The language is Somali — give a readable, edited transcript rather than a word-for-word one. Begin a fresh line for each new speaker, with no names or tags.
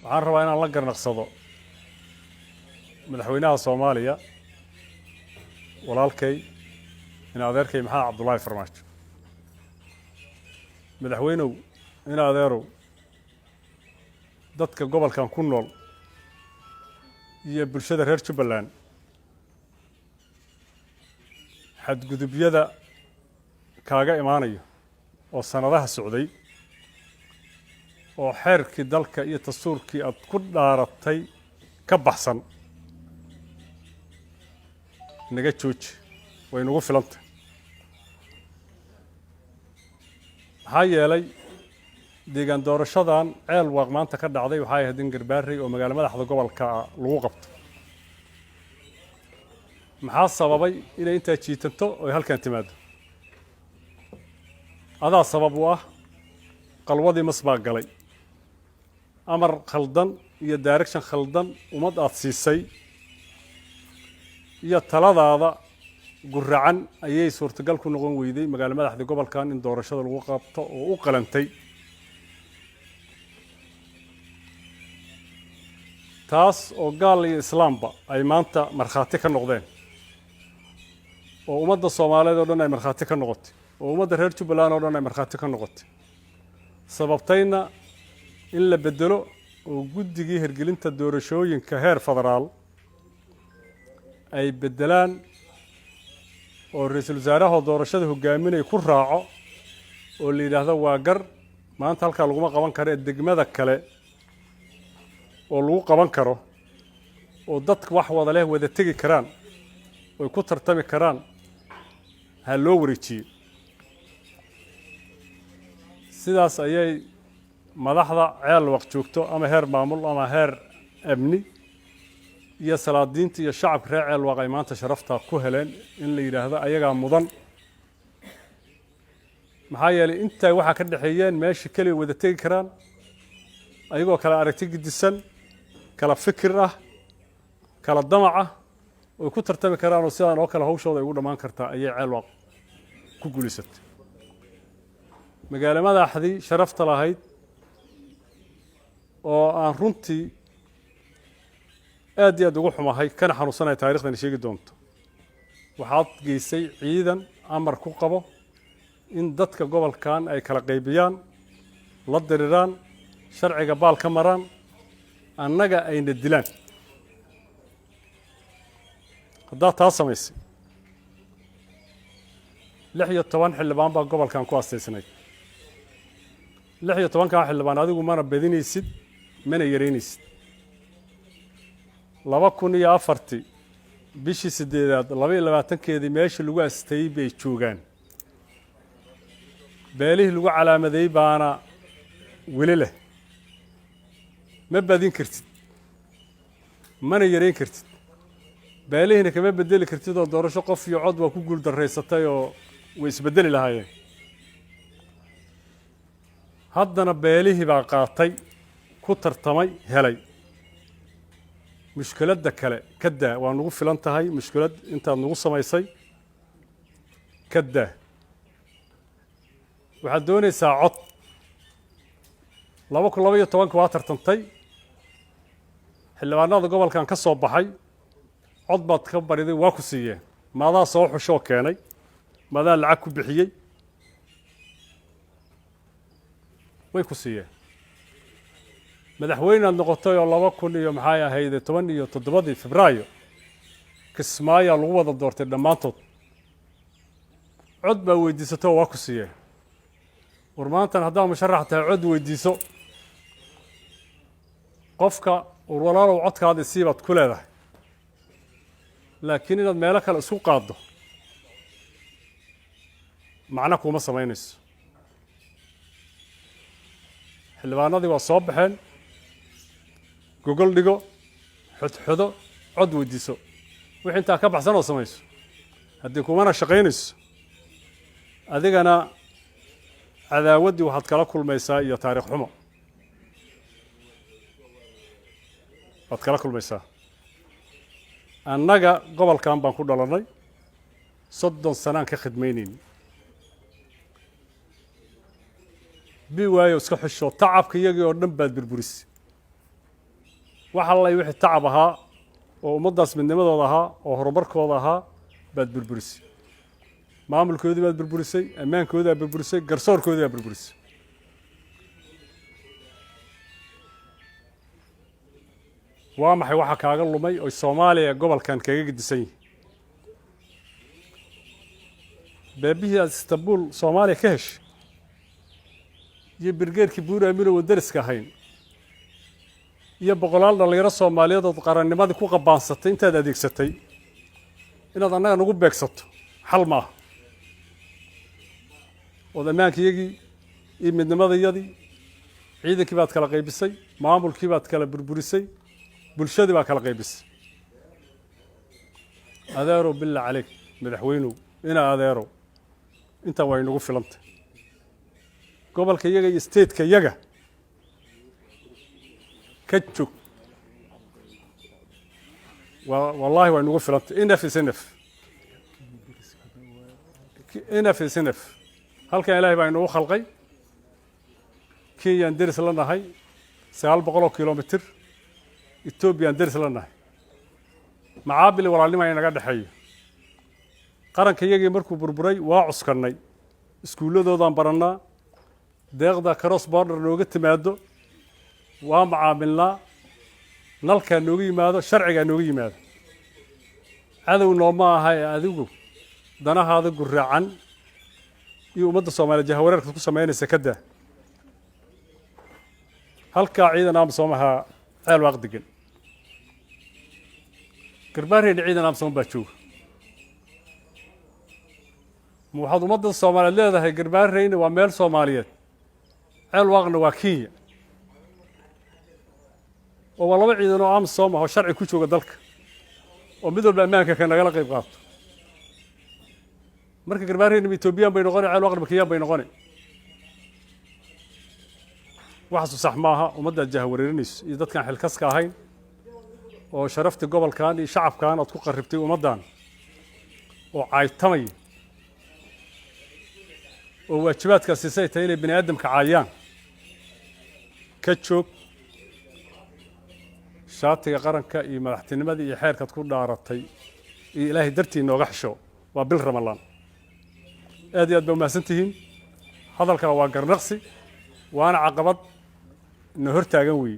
waxaan rabaa inaan la garnaqsado madaxweynaha Soomaaliya walaalkay in adeerkay maxaa Cabdullaahi Farmaajo madaxweynuhu in adeerow dadka gobolkan ku nool iyo bulshada reer Jubbaland xadgudubyada kaaga imaanayo oo sanadaha socday oo xeerkii dalka iyo dastuurkii aad ku dhaaratay ka baxsan naga jooji way nagu filantay maxaa yeelay deegaan doorashadan ceel waaq maanta ka dhacday waxay ahayd in Garbaarey oo magaalo madaxda gobolka lagu qabto maxaa sababay inay inta jiitanto oo halkan timaado adaa sabab u ah qalwadii masbaa galay amar khaldan iyo direction khaldan umad aad siisay iyo taladaada guracan ayay suurtagal ku noqon weyday magaalo madaxda gobolkan in doorashada lagu qabto oo u qalantay taas oo gaal iyo islaamba ay maanta marxaati ka noqdeen oo ummadda Soomaaliyeed oo dhan ay marxaati ka noqotay oo ummadda reer Jubbaland oo dhan ay marxaati ka noqotay sababtayna in la bedelo oo guddigii hirgelinta doorashooyinka heer federaal ay bedelaan oo ra'iisul wasaaraha doorashada hogaaminay ku raaco oo la yiraahdo waa gar maanta halka lagu ma qaban karo degmada kale oo lagu qaban karo oo dadka wax wada leh wada tagi karaan oo ku tartami karaan ha loo wareejiyo sidaas ayay madaxda ceel waqti joogto ama heer maamul ama heer amni iyo salaadiinta iyo shacabka reer ceel waqay maanta sharafta ku heleen in la yiraahdo ayaga mudan maxaa yeelay inta waxa ka dhaxeeyeen meesha kale wada tagi karaan ayagoo kala aragti gidisan kala fikir ah kala damac ah oo ku tartami karaan oo sidaan oo kala hawshooda ay ugu dhamaan kartaa ayay ceel waq ku guuleysatay magaalo madaxdii sharafta lahayd oo aan runtii aad iyo aad ugu xumahay kana xanuunsanay taariikhdan sheegi doonto waxaad geysay ciidan amar ku qabo in dadka gobolkan ay kala qaybiyaan la diriraan sharciga baal ka maraan annaga ayna dilaan haddaa taa samaysay 16 xildhibaan baa gobolkan ku asteysnay 16 xildhibaan adigu mana badinaysid mana yareynaysid 2004 bishii 8aad 22keedii meesha lagu astay bay joogaan beelihii lagu calaamaday baana wili leh ma badin kartid mana yareyn kartid beelihina kama bedeli kartid oo doorasho qof iyo cod waa ku guul dareysatay oo way isbedeli lahaayeen haddana beelihii baa qaatay ku tartamay helay mushkiladda kale kada waa nagu filan tahay mushkilad intaad nagu samaysay kada waxaad doonaysaa cod 2012 waa tartantay xildhibaanada gobolkan ka soo baxay cod baad ka bariday waa ku siiyeen maadaa soo xusho keenay maadaa lacag ku bixiyay way ku siiyeen madaxweynaad noqotay oo 2000 iyo maxay ahayd 17 Febraayo Kismaayo lagu wada doortay dhamaantood cod baa weydiisatay waa ku siiyeen war maanta haddii musharax tahay cod weydiiso qofka walaalow codkaada siibaad ku leedahay laakiin inaad meel kale isku qaado macna kuma samaynayso xildhibaanadii waa soo baxeen gogol dhigo xodxodo cod weydiiso wixii intaa ka baxsan oo samayso haddii kumana shaqaynayso adigana cadaawadii waxaad kala kulmaysaa iyo taariikh xumo waad kala kulmaysaa annaga gobolkan baan ku dhalanay 30 sanaan ka khidmaynaynay bi waayo iska xisho tacabka iyagii oo dhan baad burburisay waxa la wixii tacab ahaa oo ummadaas midnimadooda ahaa oo horumarkooda ahaa baad burburisay maamulkoodii baad burburisay ammaankoodii baad burburisay garsoorkoodii baad burburisay waa maxay waxa kaaga lumay oo Soomaaliya gobolkan kaga gedisan yahay beebihii Istanbul Soomaaliya ka heshay iyo birgeerkii buuraamiro wadariska ahayn iyo boqolaal dhalinyaro Soomaaliyeed oo qarannimadii ku qabaansatay intaad adeegsatay inaad annaga nagu beegsato xal ma aha oo amaankiyagii iyo midnimadayadii ciidankii baad kala qaybisay maamulkii baad kala burburisay bulshadii baa kala qaybisay adeero billah عليك madaxweynuhu ina adeero inta way nagu filantay gobolka iyaga iyo state-ka iyaga ka joog والله way nagu filantay enough is enough enough is enough halkan ilaahay baa inoo khalqay Kenya diris la nahay 900 kilomitir Ethiopia diris la nahay macaabil walaalnimo ay naga dhaxeeyo qaranka iyagii markuu burburay waa cuskanay iskuuladoodan baranaa deeqda cross border nooga timaado waa macaamilna nalka nooga yimaado sharciga nooga yimaado cadow nooma aha adigu danahaada guraacan iyo ummadda Soomaaliyeed jahawareerka ku sameynaysa kada halka ciidan am Soomaha ceel waqtigan garbaareen ciidan am Soomaha jooga waxaad ummadda Soomaaliyeed leedahay garbaareen waa meel Soomaaliyeed ceel waqna waa Kenya oo walaba ciidan oo am Soomaha oo sharci ku jooga dalka oo mid walba ammaanka ka nagala qayb qaato marka garbaareen Ethiopia bay noqonay ceel waqna Kenya bay noqonay waxaas sax maaha ummadda jahawareerinayso iyo dadkan xilkaska ahayn oo sharafta gobolkan iyo shacabkan aad ku qarribtay ummadan oo caaytamay oo waajibaadka siisay inay bini aadamka caayaan ka joog shaatiga qaranka iyo madaxtinimada iyo xeerka ku dhaaratay iyo ilaahay dartii nooga xisho waa bil Ramadaan aad iyo aad baa mahadsantihiin hadalka waa garnaqsi waana caqabad إنه هرتاجن وي